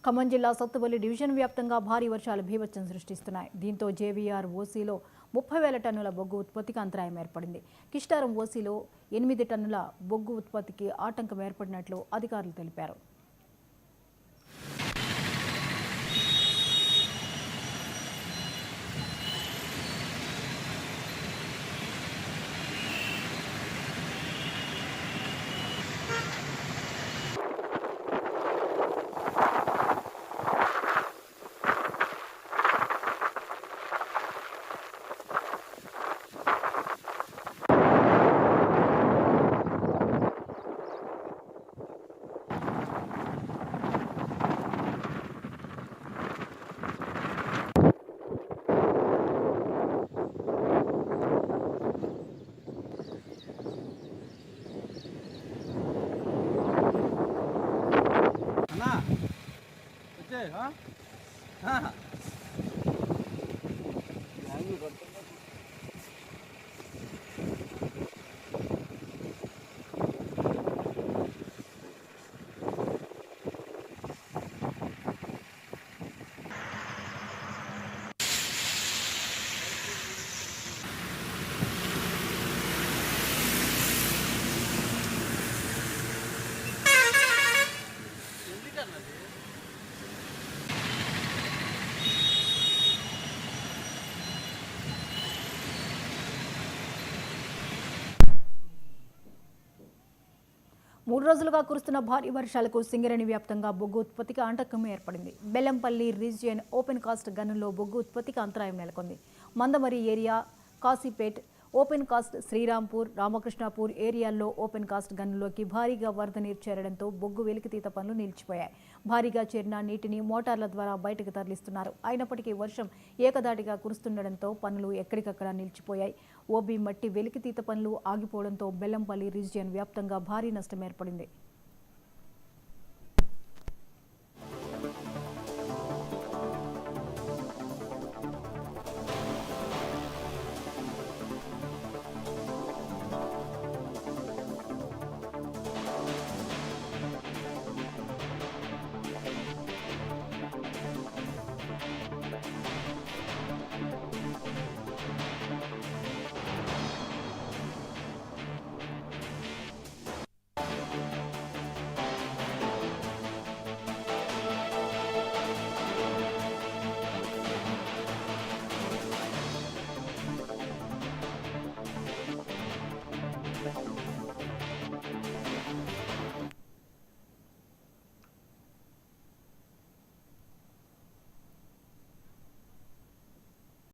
ఖమ్మం జిల్లా సత్తుపల్లి డివిజన్ వ్యాప్తంగా భారీ వర్షాలు బీభత్సం సృష్టిస్తున్నాయి. దీంతో జేవీఆర్ ఓసీలో 30,000 టన్నుల బొగ్గు ఉత్పత్తికి అంతరాయం ఏర్పడింది. కిస్టారం ఓసీలో 8 టన్నుల బొగ్గు ఉత్పత్తికి ఆటంకం ఏర్పడినట్లు అధికారులు తెలిపారు. మూడు రోజులుగా కురుస్తున్న భారీ వర్షాలకు సింగరేణి వ్యాప్తంగా బొగ్గు ఉత్పత్తికి ఆటంకం ఏర్పడింది. బెల్లంపల్లి రీజియన్ ఓపెన్ కాస్ట్ గనుల్లో బొగ్గు ఉత్పత్తికి అంతరాయం నెలకొంది. Mandamarri area, Kasipet, open cast Srirampur, Ramakrishnapur ఏరియాల్లో ఓపెన్ కాస్ట్ గనుల్లోకి భారీగా వరద నీరు చేరడంతో బొగ్గు వెలికితీత పనులు నిలిచిపోయాయి. భారీగా చేరిన నీటిని మోటార్ల ద్వారా బయటకు తరలిస్తున్నారు. అయినప్పటికీ వర్షం ఏకదాటిగా కురుస్తుండటంతో పనులు ఎక్కడికక్కడ నిలిచిపోయాయి. ఓబీ మట్టి వెలికితీత పనులు ఆగిపోవడంతో బెల్లంపల్లి రీజియన్ వ్యాప్తంగా భారీ నష్టం ఏర్పడింది.